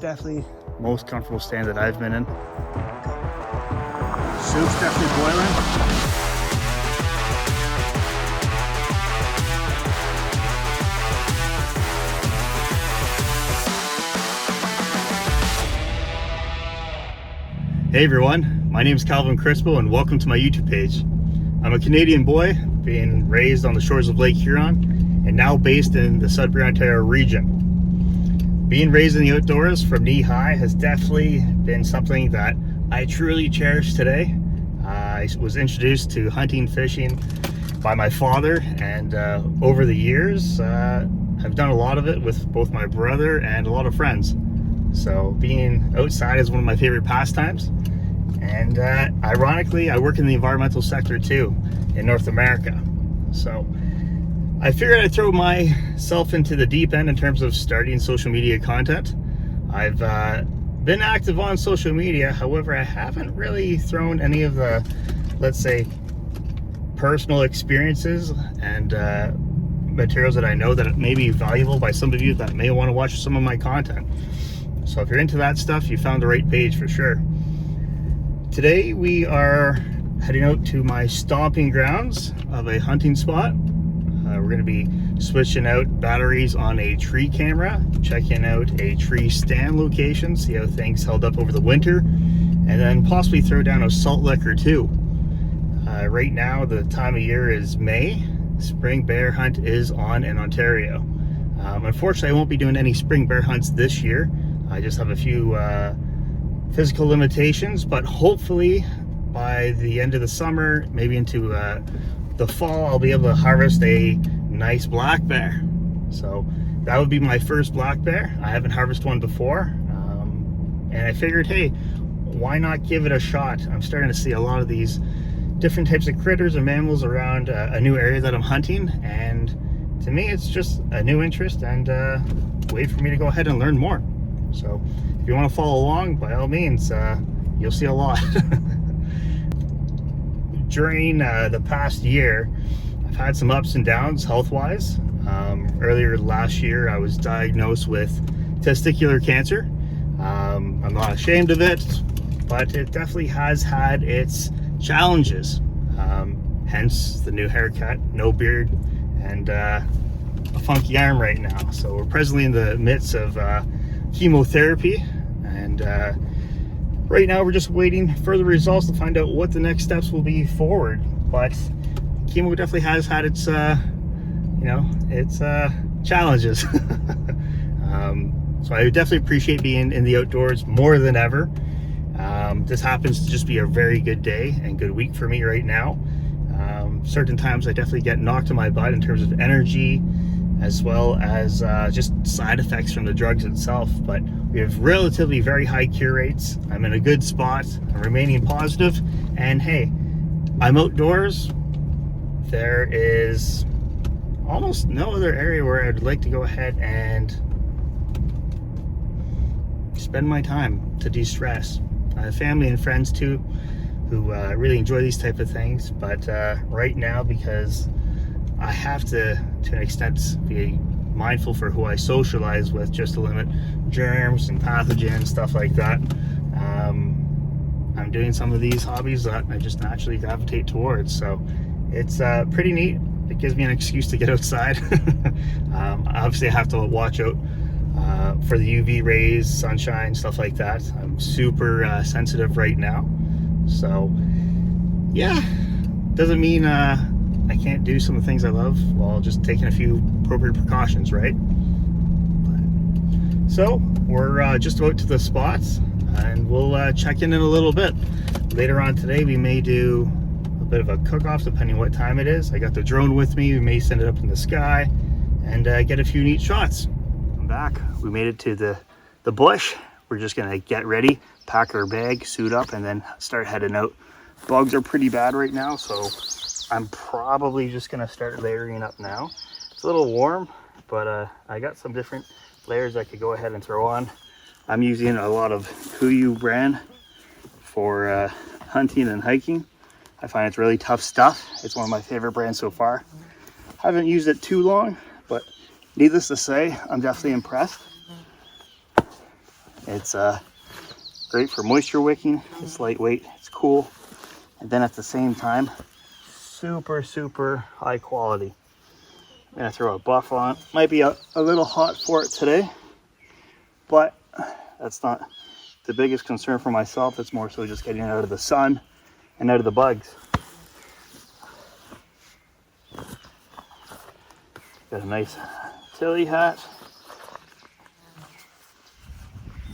definitely most comfortable stand that I've been in. Soup's definitely boiling. Hey everyone, my name is Calvin Crispo and welcome to my YouTube page. I'm a Canadian boy being raised on the shores of Lake Huron and now based in the Sudbury, Ontario region. Being raised in the outdoors from knee high has definitely been something that I truly cherish today. I was introduced to hunting, fishing by my father, and over the years I've done a lot of it with both my brother and a lot of friends. So being outside is one of my favorite pastimes, and ironically I work in the environmental sector too in North America. So I figured I'd throw myself into the deep end in terms of starting social media content. I've been active on social media, however I haven't really thrown any of the, let's say, personal experiences and materials that I know that may be valuable by some of you that may want to watch some of my content. So if you're into that stuff, you found the right page for sure. Today we are heading out to my stomping grounds of a hunting spot. We're going to be switching out batteries on a tree camera, checking out a tree stand location, see how things held up over the winter, and then possibly throw down a salt lick or two. Right now the time of year is May. Spring bear hunt is on in Ontario. Unfortunately I won't be doing any spring bear hunts this year. I just have a few physical limitations, but hopefully by the end of the summer, maybe into the fall, I'll be able to harvest a nice black bear. So that would be my first black bear. I haven't harvested one before, and I figured, hey, why not give it a shot? I'm starting to see a lot of these different types of critters and mammals around a new area that I'm hunting, and to me it's just a new interest and a way for me to go ahead and learn more. So if you want to follow along, by all means, you'll see a lot. During the past year, I've had some ups and downs health-wise. Earlier last year, I was diagnosed with testicular cancer. I'm not ashamed of it, but it definitely has had its challenges. Hence the new haircut, no beard, and a funky arm right now. So we're presently in the midst of chemotherapy, and right now we're just waiting for the results to find out what the next steps will be forward. But chemo definitely has had its its challenges. So I definitely appreciate being in the outdoors more than ever. This happens to just be a very good day and good week for me right now. Certain times I definitely get knocked on my butt in terms of energy, as well as just side effects from the drugs itself, but we have relatively very high cure rates. I'm in a good spot, I'm remaining positive, and hey, I'm outdoors. There is almost no other area where I'd like to go ahead and spend my time to de-stress. I have family and friends too who really enjoy these type of things, but right now, because I have to an extent be mindful for who I socialize with, just to limit germs and pathogens, stuff like that. I'm doing some of these hobbies that I just naturally gravitate towards, so it's pretty neat. It gives me an excuse to get outside. Obviously I have to watch out for the UV rays, sunshine, stuff like that. I'm super sensitive right now, so yeah, doesn't mean I can't do some of the things I love while just taking a few appropriate precautions, right? So we're just about to the spots, and we'll check in a little bit. Later on today we may do a bit of a cook-off depending what time it is. I got the drone with me. We may send it up in the sky and get a few neat shots. I'm back. We made it to the bush. We're just gonna get ready, pack our bag, suit up, and then start heading out. Bugs are pretty bad right now, so I'm probably just gonna start layering up now. It's a little warm, but I got some different layers I could go ahead and throw on. I'm using a lot of Kuiu brand for hunting and hiking. I find it's really tough stuff. It's one of my favorite brands so far. Haven't used it too long, but needless to say, I'm definitely impressed. It's great for moisture wicking. It's lightweight, it's cool, and then at the same time, super high quality. I'm gonna throw a buff on. Might be a little hot for it today, but that's not the biggest concern for myself. It's more so just getting it out of the sun and out of the bugs. Got a nice Tilley hat.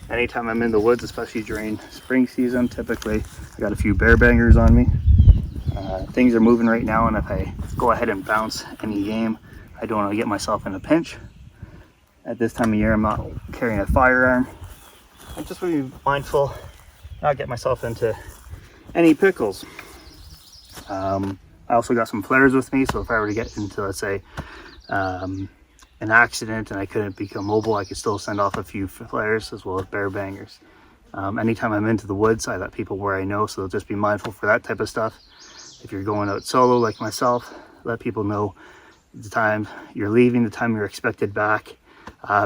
Anytime I'm in the woods, especially during spring season, typically I got a few bear bangers on me. Things are moving right now, and if I go ahead and bounce any game, I don't want to get myself in a pinch. At this time of year, I'm not carrying a firearm. I'm just really mindful not get myself into any pickles. I also got some flares with me, so if I were to get into, let's say, an accident and I couldn't become mobile, I could still send off a few flares as well as bear bangers. Anytime I'm into the woods, I let people where I know, so they'll just be mindful for that type of stuff. If you're going out solo like myself, let people know the time you're leaving, the time you're expected back.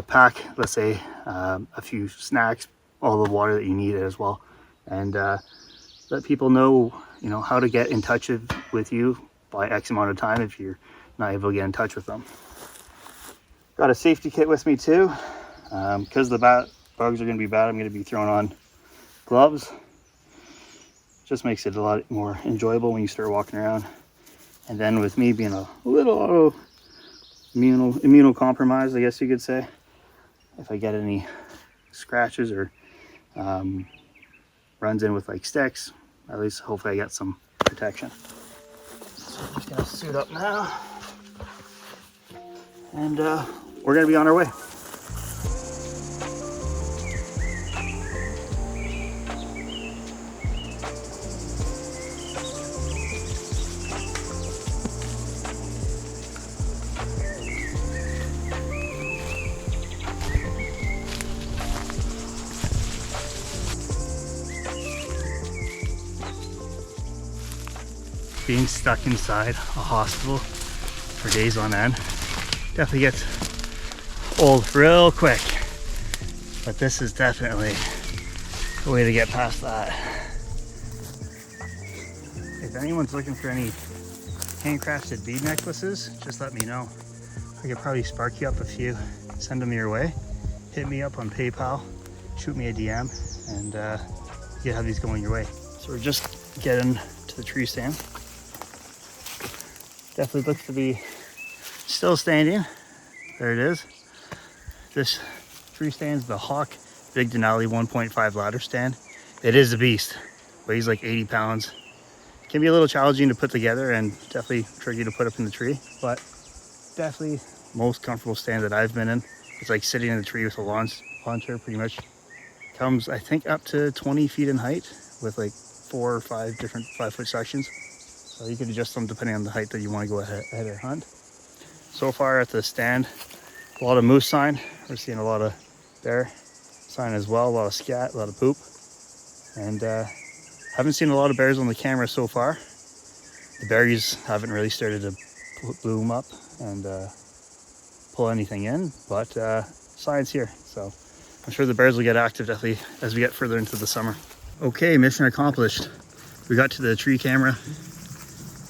Pack, let's say, a few snacks, all the water that you need as well, and let people know, you know, how to get in touch with you by X amount of time if you're not able to get in touch with them. Got a safety kit with me too. Because the bugs are going to be bad, I'm going to be throwing on gloves. Just makes it a lot more enjoyable when you start walking around. And then with me being a little immunocompromised, I guess you could say, if I get any scratches or runs in with like sticks, at least hopefully I get some protection. So I'm just gonna suit up now, and we're gonna be on our way. Being stuck inside a hospital for days on end definitely gets old real quick, but this is definitely a way to get past that. If anyone's looking for any handcrafted bead necklaces, just let me know. I could probably spark you up a few, send them your way. Hit me up on PayPal, shoot me a DM, and you have these going your way. So we're just getting to the tree stand. Definitely looks to be still standing. There it is. This tree stand's the Hawk Big Denali 1.5 ladder stand. It is a beast. Weighs like 80 pounds. Can be a little challenging to put together and definitely tricky to put up in the tree, but definitely most comfortable stand that I've been in. It's like sitting in the tree with a lawn chair pretty much. Comes, I think, up to 20 feet in height with like 4 or 5 different 5-foot sections. So you can adjust them depending on the height that you want to go ahead and hunt. So far at the stand, a lot of moose sign. We're seeing a lot of bear sign as well, a lot of scat, a lot of poop. And haven't seen a lot of bears on the camera so far. The berries haven't really started to bloom up and pull anything in, but signs here. So I'm sure the bears will get active definitely as we get further into the summer. Okay, mission accomplished. We got to the tree camera.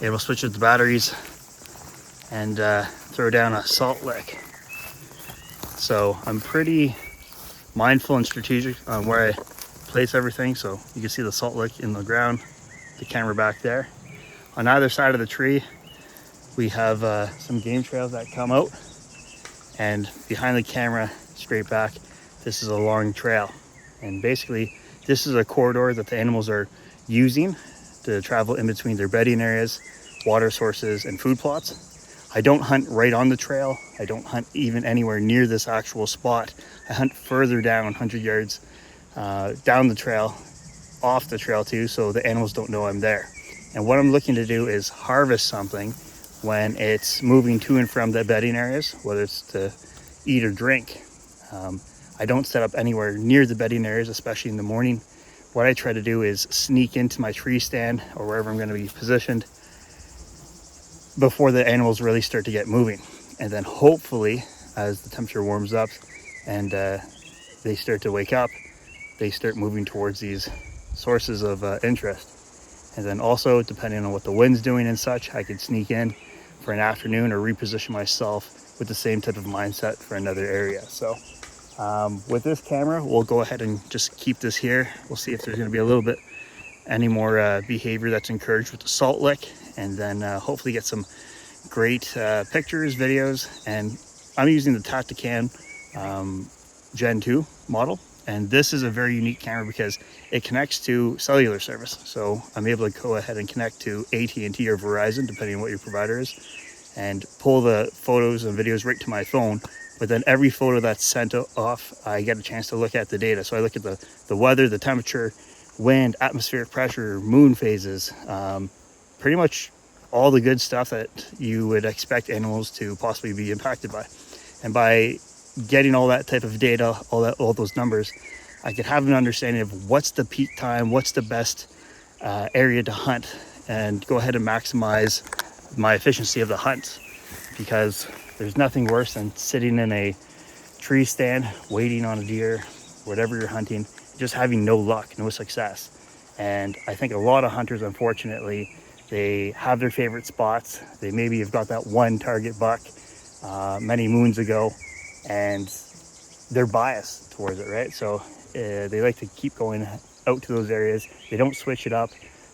Able to switch out the batteries and throw down a salt lick. So I'm pretty mindful and strategic on where I place everything. So you can see the salt lick in the ground, the camera back there. On either side of the tree, we have some game trails that come out, and behind the camera, straight back, this is a long trail. And basically, this is a corridor that the animals are using to travel in between their bedding areas, water sources, and food plots. I don't hunt right on the trail. I don't hunt even anywhere near this actual spot. I hunt further down, 100 yards down the trail, off the trail too, so the animals don't know I'm there. And what I'm looking to do is harvest something when it's moving to and from the bedding areas, whether it's to eat or drink. I don't set up anywhere near the bedding areas, especially in the morning. What I try to do is sneak into my tree stand or wherever I'm going to be positioned before the animals really start to get moving. And then hopefully, as the temperature warms up and they start to wake up, they start moving towards these sources of interest. And then also, depending on what the wind's doing and such, I could sneak in for an afternoon or reposition myself with the same type of mindset for another area. So with this camera, we'll go ahead and just keep this here. We'll see if there's going to be a little bit any more behavior that's encouraged with the salt lick, and then hopefully get some great pictures, videos. And I'm using the Tactacam Gen 2 model, and this is a very unique camera because it connects to cellular service. So I'm able to go ahead and connect to AT&T or Verizon, depending on what your provider is, and pull the photos and videos right to my phone. But then every photo that's sent off, I get a chance to look at the data. So I look at the weather, the temperature, wind, atmospheric pressure, moon phases, pretty much all the good stuff that you would expect animals to possibly be impacted by. And by getting all that type of data, all those numbers, I could have an understanding of what's the peak time, what's the best area to hunt, and go ahead and maximize my efficiency of the hunt. Because there's nothing worse than sitting in a tree stand, waiting on a deer, whatever you're hunting, just having no luck, no success. And I think a lot of hunters, unfortunately, they have their favorite spots. They maybe have got that one target buck many moons ago, and they're biased towards it, right? So they like to keep going out to those areas. They don't switch it up.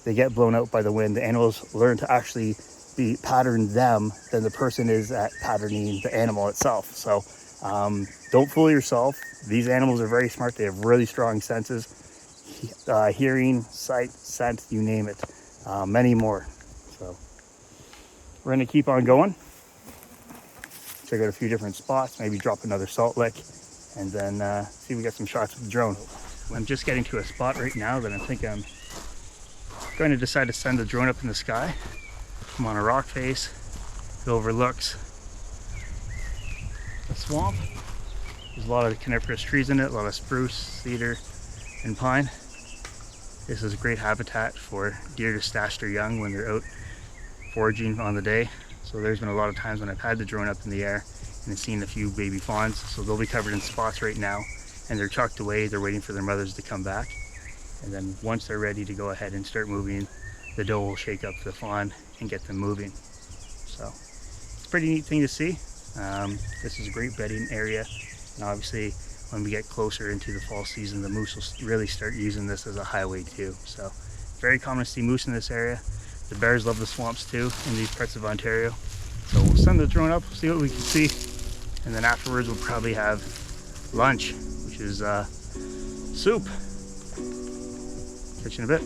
They get blown out by the wind. The animals learn to actually be pattern them than the person is at patterning the animal itself. So don't fool yourself. These animals are very smart. They have really strong senses, hearing, sight, scent, you name it, many more. So we're going to keep on going. Check out a few different spots, maybe drop another salt lick, and then see if we get some shots with the drone. I'm just getting to a spot right now that I think I'm going to decide to send the drone up in the sky. I'm on a rock face. It overlooks a swamp. There's a lot of coniferous trees in it, a lot of spruce, cedar, and pine. This is a great habitat for deer to stash their young when they're out foraging on the day. So there's been a lot of times when I've had the drone up in the air and I've seen a few baby fawns. So they'll be covered in spots right now, and they're tucked away. They're waiting for their mothers to come back. And then once they're ready to go ahead and start moving, the doe will shake up the fawn and get them moving. So it's a pretty neat thing to see. This is a great bedding area, and obviously when we get closer into the fall season, the moose will really start using this as a highway too. So very common to see moose in this area. The bears love the swamps too in these parts of Ontario. So we'll send the drone up, see what we can see, and then afterwards we'll probably have lunch, which is soup. Catch you in a bit.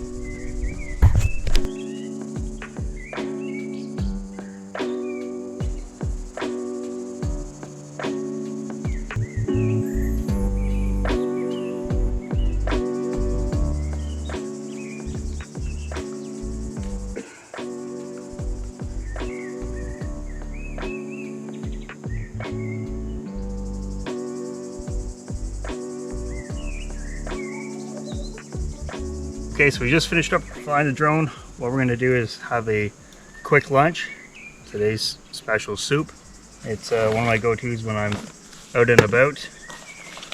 Okay, so we just finished up flying the drone. What we're going to do is have a quick lunch. Today's special soup. It's one of my go-tos when I'm out and about.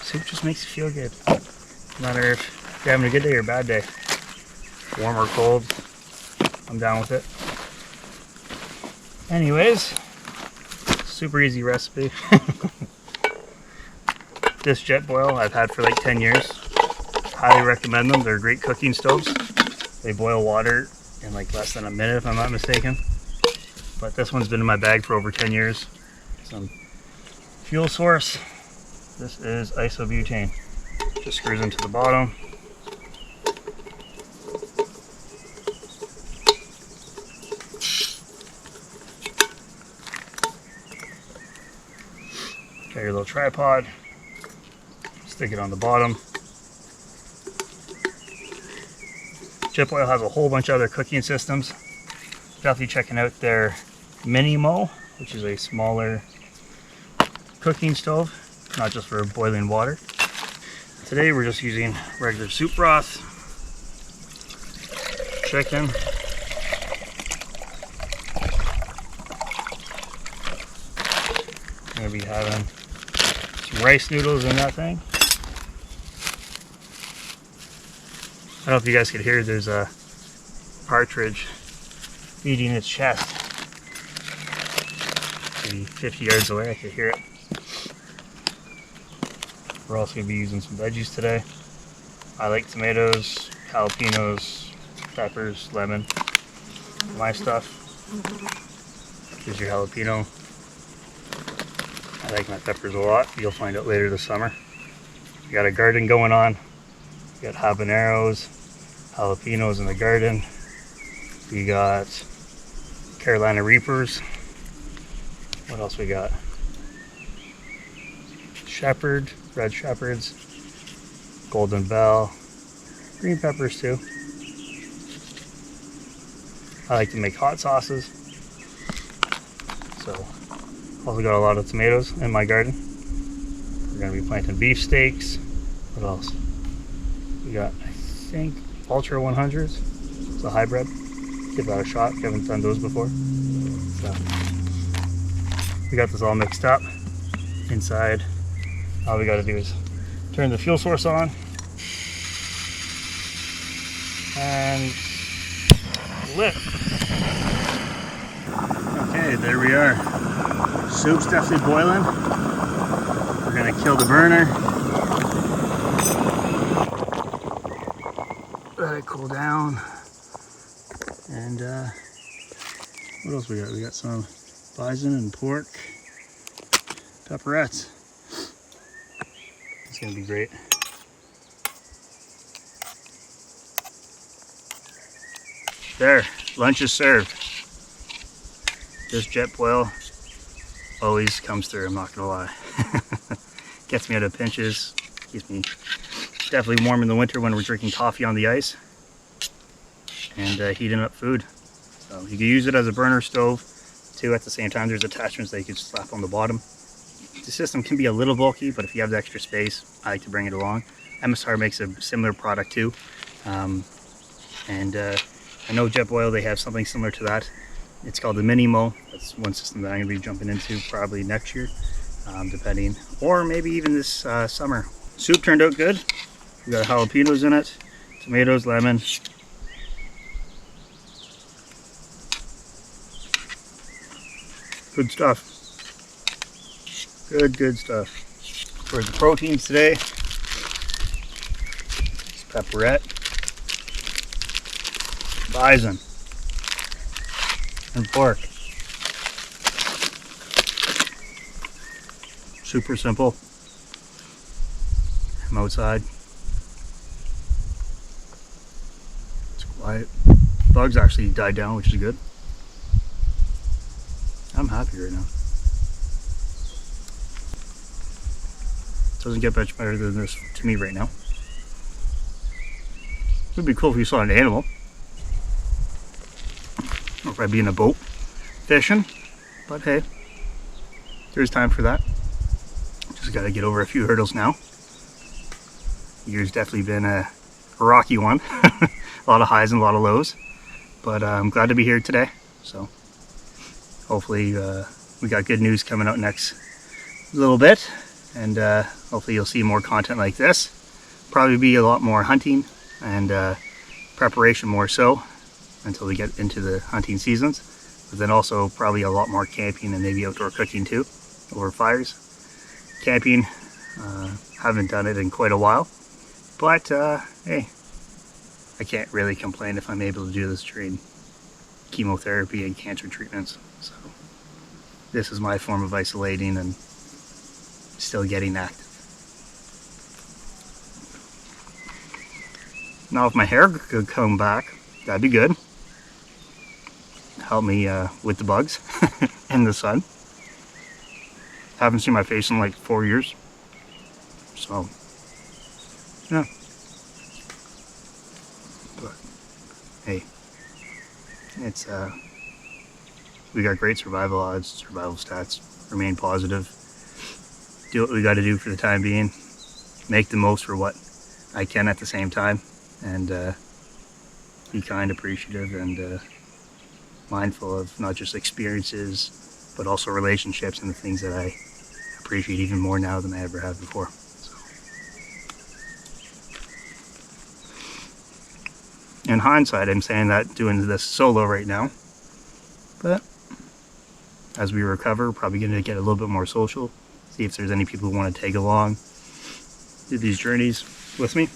Soup just makes you feel good. No matter if you're having a good day or a bad day. Warm or cold, I'm down with it. Anyways, super easy recipe. This jet boil I've had for like 10 years. Highly recommend them. They're great cooking stoves. They boil water in like less than a minute if I'm not mistaken. But this one's been in my bag for over 10 years. Some fuel source. This is isobutane. Just screws into the bottom. Got your little tripod. Stick it on the bottom. Jet Oil has a whole bunch of other cooking systems. Definitely checking out their Merino, which is a smaller cooking stove, not just for boiling water. Today we're just using regular soup broth, chicken, I'm gonna be having some rice noodles in that thing. don't know if you guys could hear, there's a partridge feeding its chest. Maybe 50 yards away, I could hear it. We're also going to be using some veggies today. I like tomatoes, jalapenos, peppers, lemon. My stuff. Here's your jalapeno. I like my peppers a lot. You'll find out later this summer. We got a garden going on. We got habaneros, jalapenos in the garden. We got Carolina Reapers. What else we got? Shepherd, red shepherds, golden bell, green peppers too. I like to make hot sauces. So, also got a lot of tomatoes in my garden. We're going to be planting beef steaks. What else? We got, I think, Ultra 100s. It's a hybrid. Give that a shot. Haven't done those before. So, we got this all mixed up inside. All we got to do is turn the fuel source on and lit. Okay, there we are. Soup's definitely boiling. We're gonna kill the burner. Let it cool down. And what else we got? We got some bison and pork, pepperettes. It's gonna be great. There, lunch is served. This jet boil always comes through, I'm not gonna lie. Gets me out of pinches, keeps me definitely warm in the winter when we're drinking coffee on the ice and heating up food. So you can use it as a burner stove too. At the same time, there's attachments that you can slap on the bottom. The system can be a little bulky, but if you have the extra space, I like to bring it along. MSR makes a similar product too. I know Jetboil, they have something similar to that. It's called the Minimo. That's one system that I'm going to be jumping into probably next year, depending. Or maybe even this summer. Soup turned out good. We got jalapenos in it, tomatoes, lemon. Good stuff. Good stuff. For the proteins today, it's pepperette, bison, and pork. Super simple. I'm outside. It's quiet. Bugs actually died down, which is good. I'm happy right now. Doesn't get much better than this to me right now. It would be cool if you saw an animal. Or if I'd be in a boat fishing. But hey, there's time for that. Just got to get over a few hurdles now. The year's definitely been a rocky one. A lot of highs and a lot of lows. But I'm glad to be here today. So hopefully we got good news coming out next little bit. And hopefully you'll see more content like this. Probably be a lot more hunting and preparation more so until we get into the hunting seasons. But then also probably a lot more camping and maybe outdoor cooking too, over fires. Camping, haven't done it in quite a while. But hey, I can't really complain if I'm able to do this during chemotherapy and cancer treatments. So this is my form of isolating and still getting active. Now if my hair could come back, that'd be good. Help me with the bugs and the sun. Haven't seen my face in like 4 years. So, yeah. But, hey, it's, we got great survival odds, survival stats, remain positive. Do what we got to do for the time being, make the most for what I can at the same time, and be kind, appreciative, and mindful of not just experiences but also relationships and the things that I appreciate even more now than I ever have before. So, In hindsight, I'm saying that doing this solo right now, but as we recover, probably going to get a little bit more social, see if there's any people who want to tag along, do these journeys with me.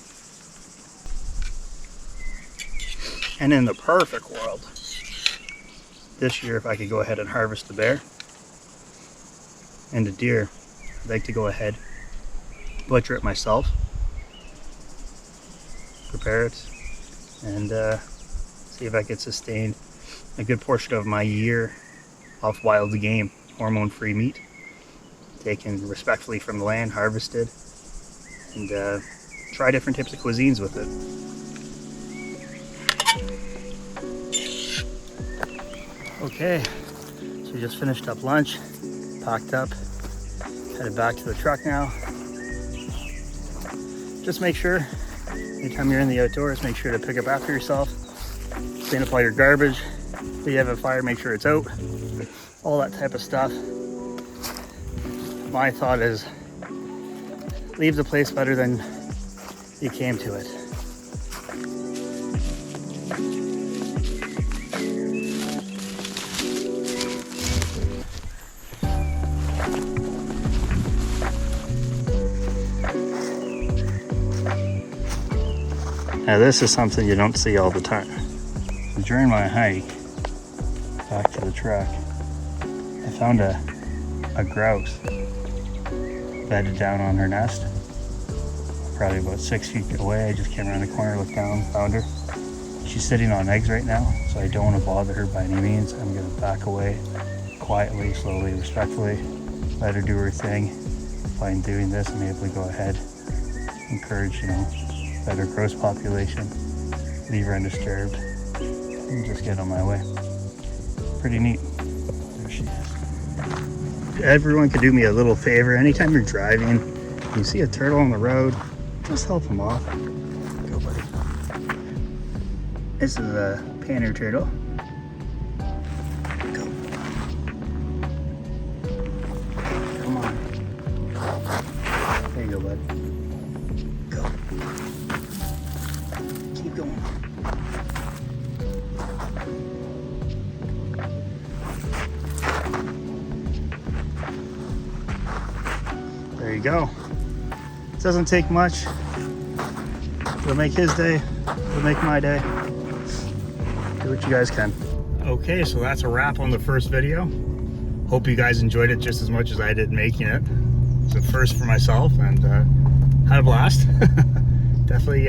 And in the perfect world, this year, if I could go ahead and harvest the bear and the deer, I'd like to go ahead, butcher it myself, prepare it, and see if I could sustain a good portion of my year off wild game, hormone-free meat, taken respectfully from the land, harvested, and try different types of cuisines with it. Okay, so we just finished up lunch, packed up, headed back to the truck now. Just make sure, anytime you're in the outdoors, make sure to pick up after yourself, clean up all your garbage. If you have a fire, make sure it's out, all that type of stuff. My thought is, leave the place better than you came to it. Now this is something you don't see all the time. During my hike back to the truck, I found a grouse bedded down on her nest, probably about 6 feet away. I just came around the corner, looked down, found her. She's sitting on eggs right now, so I don't want to bother her by any means. I'm going to back away quietly, slowly, respectfully, let her do her thing. By doing this, I'm able to go ahead, encourage, better grouse population, leave her undisturbed, and just get on my way. Pretty neat. There she is. Everyone could do me a little favor. Anytime you're driving, you see a turtle on the road, just help him off. Go, buddy. This is a panner turtle. Go. Come on. There you go, bud. Go. Keep going. There you go. It doesn't take much. It'll make his day. It'll make my day. Do what you guys can. Okay, so that's a wrap on the first video. Hope you guys enjoyed it just as much as I did making it. It's a first for myself, and had a blast. Definitely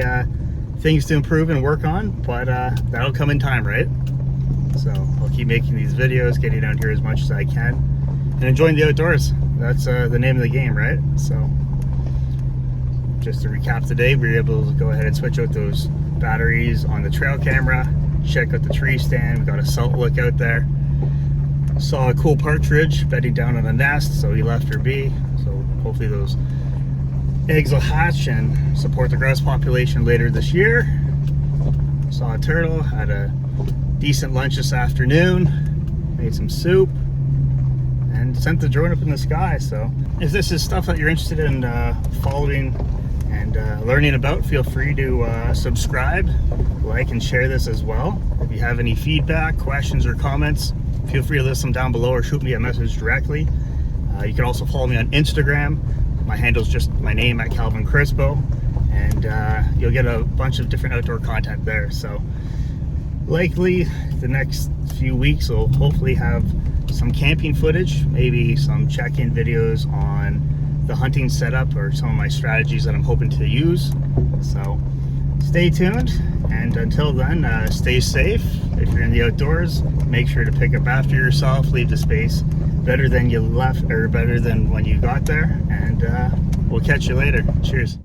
things to improve and work on, but that'll come in time, right? So I'll keep making these videos, getting down here as much as I can, and enjoying the outdoors. That's the name of the game, right? So just to recap today, we were able to go ahead and switch out those batteries on the trail camera, check out the tree stand. We got a salt look out there. Saw a cool partridge bedding down on a nest, so he left her be. So hopefully those eggs will hatch and support the grouse population later this year. Saw a turtle, had a decent lunch this afternoon, made some soup, and sent the drone up in the sky. So if this is stuff that you're interested in following and learning about, feel free to subscribe, like, and share this as well. If you have any feedback, questions, or comments, feel free to list them down below or shoot me a message directly. You can also follow me on Instagram. My handle's just my name at Calvin Crispo, and you'll get a bunch of different outdoor content there. So likely the next few weeks will hopefully have some camping footage, maybe some check-in videos on the hunting setup or some of my strategies that I'm hoping to use. So stay tuned, and until then, stay safe. If you're in the outdoors, make sure to pick up after yourself, leave the space better than you left, or better than when you got there, and we'll catch you later. Cheers.